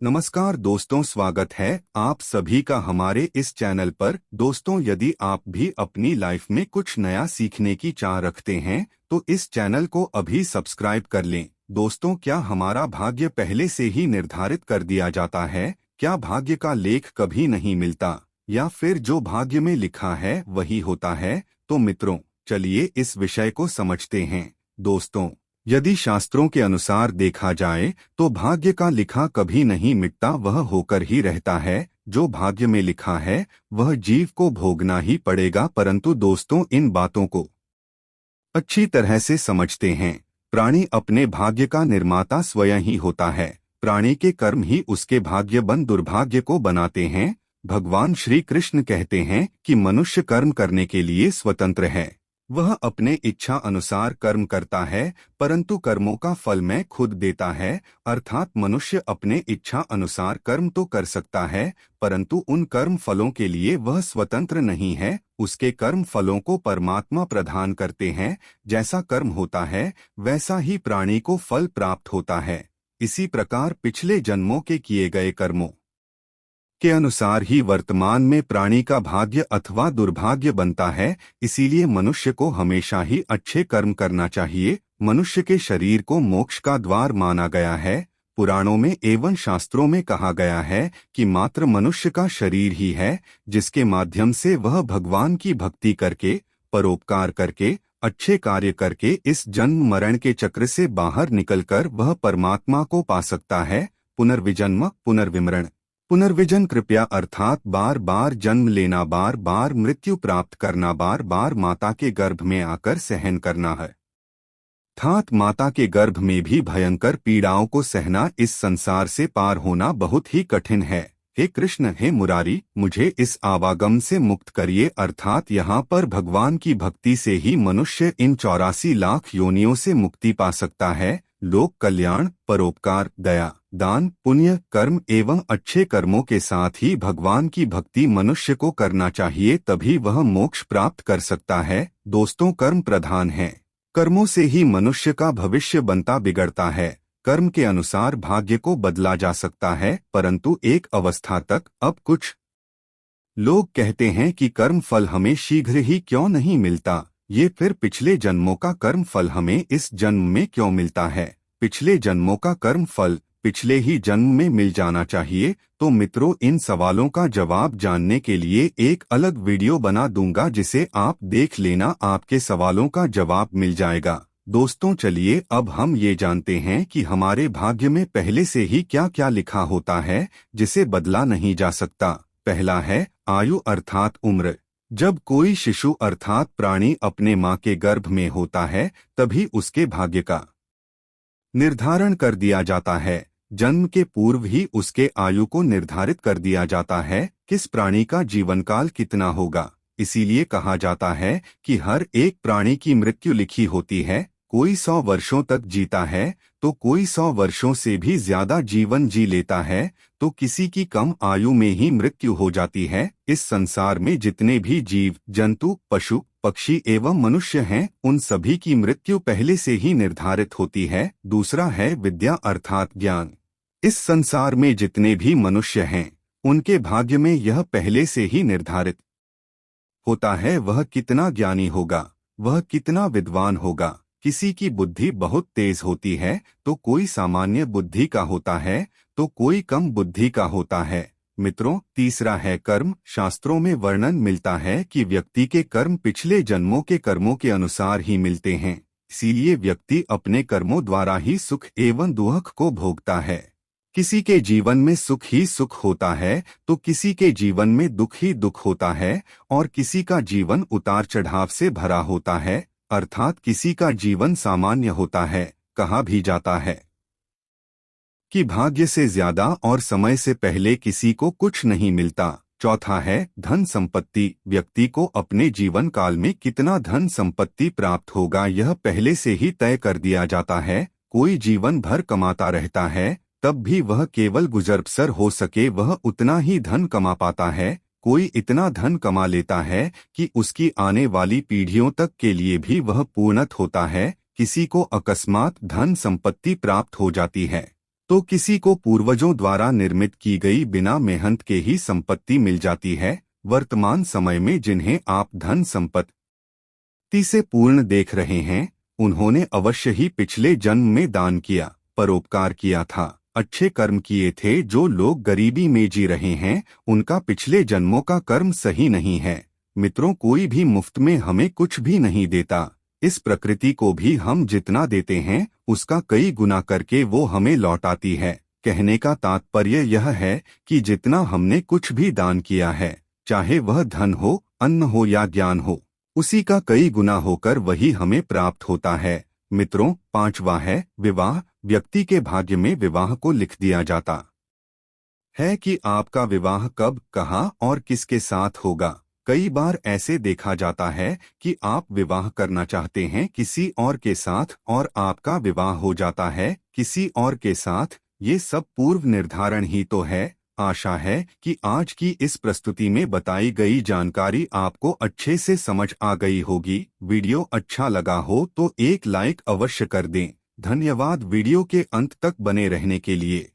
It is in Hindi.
नमस्कार दोस्तों, स्वागत है आप सभी का हमारे इस चैनल पर। दोस्तों, यदि आप भी अपनी लाइफ में कुछ नया सीखने की चाह रखते हैं तो इस चैनल को अभी सब्सक्राइब कर लें। दोस्तों, क्या हमारा भाग्य पहले से ही निर्धारित कर दिया जाता है? क्या भाग्य का लेख कभी नहीं मिलता, या फिर जो भाग्य में लिखा है वही होता है? तो मित्रों, चलिए इस विषय को समझते हैं। दोस्तों, यदि शास्त्रों के अनुसार देखा जाए तो भाग्य का लिखा कभी नहीं मिटता, वह होकर ही रहता है। जो भाग्य में लिखा है वह जीव को भोगना ही पड़ेगा। परंतु दोस्तों, इन बातों को अच्छी तरह से समझते हैं। प्राणी अपने भाग्य का निर्माता स्वयं ही होता है। प्राणी के कर्म ही उसके भाग्य बन दुर्भाग्य को बनाते हैं। भगवान श्री कृष्ण कहते हैं कि मनुष्य कर्म करने के लिए स्वतंत्र है। वह अपने इच्छा अनुसार कर्म करता है, परंतु कर्मों का फल मैं खुद देता है। अर्थात मनुष्य अपने इच्छा अनुसार कर्म तो कर सकता है, परंतु उन कर्म फलों के लिए वह स्वतंत्र नहीं है। उसके कर्म फलों को परमात्मा प्रदान करते हैं। जैसा कर्म होता है वैसा ही प्राणी को फल प्राप्त होता है। इसी प्रकार पिछले जन्मों के किए गए कर्मों के अनुसार ही वर्तमान में प्राणी का भाग्य अथवा दुर्भाग्य बनता है। इसीलिए मनुष्य को हमेशा ही अच्छे कर्म करना चाहिए। मनुष्य के शरीर को मोक्ष का द्वार माना गया है। पुराणों में एवं शास्त्रों में कहा गया है कि मात्र मनुष्य का शरीर ही है जिसके माध्यम से वह भगवान की भक्ति करके, परोपकार करके, अच्छे कार्य करके इस जन्म मरण के चक्र से बाहर निकलकर वह परमात्मा को पा सकता है। पुनर्विजन्म, पुनर्विमरण, पुनर्विजन कृपया अर्थात बार बार जन्म लेना, बार बार मृत्यु प्राप्त करना, बार बार माता के गर्भ में आकर सहन करना है। अर्थात माता के गर्भ में भी भयंकर पीड़ाओं को सहना, इस संसार से पार होना बहुत ही कठिन है। हे कृष्ण, हे मुरारी, मुझे इस आवागम से मुक्त करिए। अर्थात यहाँ पर भगवान की भक्ति से ही मनुष्य इन 84 लाख योनियों से मुक्ति पा सकता है। लोक कल्याण, परोपकार, दया, दान, पुण्य कर्म एवं अच्छे कर्मों के साथ ही भगवान की भक्ति मनुष्य को करना चाहिए, तभी वह मोक्ष प्राप्त कर सकता है। दोस्तों, कर्म प्रधान है। कर्मों से ही मनुष्य का भविष्य बनता बिगड़ता है। कर्म के अनुसार भाग्य को बदला जा सकता है, परंतु एक अवस्था तक। अब कुछ लोग कहते हैं कि कर्म फल हमें शीघ्र ही क्यों नहीं मिलता, ये फिर पिछले जन्मों का कर्म फल हमें इस जन्म में क्यों मिलता है? पिछले जन्मों का कर्म फल पिछले ही जन्म में मिल जाना चाहिए। तो मित्रों, इन सवालों का जवाब जानने के लिए एक अलग वीडियो बना दूंगा, जिसे आप देख लेना, आपके सवालों का जवाब मिल जाएगा। दोस्तों, चलिए अब हम ये जानते हैं कि हमारे भाग्य में पहले से ही क्या क्या लिखा होता है जिसे बदला नहीं जा सकता। पहला है आयु अर्थात उम्र। जब कोई शिशु अर्थात प्राणी अपने माँ के गर्भ में होता है तभी उसके भाग्य का निर्धारण कर दिया जाता है। जन्म के पूर्व ही उसके आयु को निर्धारित कर दिया जाता है, किस प्राणी का जीवन काल कितना होगा। इसीलिए कहा जाता है कि हर एक प्राणी की मृत्यु लिखी होती है। कोई 100 वर्षों तक जीता है तो कोई 100 वर्षों से भी ज्यादा जीवन जी लेता है, तो किसी की कम आयु में ही मृत्यु हो जाती है। इस संसार में जितने भी जीव जंतु, पशु, पक्षी एवं मनुष्य हैं, उन सभी की मृत्यु पहले से ही निर्धारित होती है। दूसरा है विद्या अर्थात ज्ञान। इस संसार में जितने भी मनुष्य हैं उनके भाग्य में यह पहले से ही निर्धारित होता है, वह कितना ज्ञानी होगा, वह कितना विद्वान होगा। किसी की बुद्धि बहुत तेज होती है तो कोई सामान्य बुद्धि का होता है, तो कोई कम बुद्धि का होता है। मित्रों, तीसरा है कर्म। शास्त्रों में वर्णन मिलता है कि व्यक्ति के कर्म पिछले जन्मों के कर्मों के अनुसार ही मिलते हैं। इसीलिए व्यक्ति अपने कर्मों द्वारा ही सुख एवं दुख को भोगता है। किसी के जीवन में सुख ही सुख होता है तो किसी के जीवन में दुख ही दुख होता है, और किसी का जीवन उतार चढ़ाव से भरा होता है, अर्थात किसी का जीवन सामान्य होता है। कहा भी जाता है कि भाग्य से ज्यादा और समय से पहले किसी को कुछ नहीं मिलता। चौथा है धन संपत्ति। व्यक्ति को अपने जीवन काल में कितना धन संपत्ति प्राप्त होगा यह पहले से ही तय कर दिया जाता है। कोई जीवन भर कमाता रहता है तब भी वह केवल गुजर-बसर हो सके वह उतना ही धन कमा पाता है। कोई इतना धन कमा लेता है कि उसकी आने वाली पीढ़ियों तक के लिए भी वह पूर्णत होता है। किसी को अकस्मात धन संपत्ति प्राप्त हो जाती है तो किसी को पूर्वजों द्वारा निर्मित की गई बिना मेहनत के ही संपत्ति मिल जाती है। वर्तमान समय में जिन्हें आप धन संपत्ति से पूर्ण देख रहे हैं, उन्होंने अवश्य ही पिछले जन्म में दान किया, परोपकार किया था, अच्छे कर्म किए थे। जो लोग गरीबी में जी रहे हैं, उनका पिछले जन्मों का कर्म सही नहीं है। मित्रों, कोई भी मुफ्त में हमें कुछ भी नहीं देता। इस प्रकृति को भी हम जितना देते हैं, उसका कई गुना करके वो हमें लौटाती है। कहने का तात्पर्य यह है कि जितना हमने कुछ भी दान किया है, चाहे वह धन हो, अन्न हो या ज्ञान हो, उसी का कई गुना होकर वही हमें प्राप्त होता है। मित्रों, 5वां है विवाह। व्यक्ति के भाग्य में विवाह को लिख दिया जाता है कि आपका विवाह कब, कहाँ और किसके साथ होगा। कई बार ऐसे देखा जाता है कि आप विवाह करना चाहते हैं किसी और के साथ और आपका विवाह हो जाता है किसी और के साथ। ये सब पूर्व निर्धारण ही तो है। आशा है कि आज की इस प्रस्तुति में बताई गई जानकारी आपको अच्छे से समझ आ गई होगी। वीडियो अच्छा लगा हो तो एक लाइक अवश्य कर दें। धन्यवाद वीडियो के अंत तक बने रहने के लिए।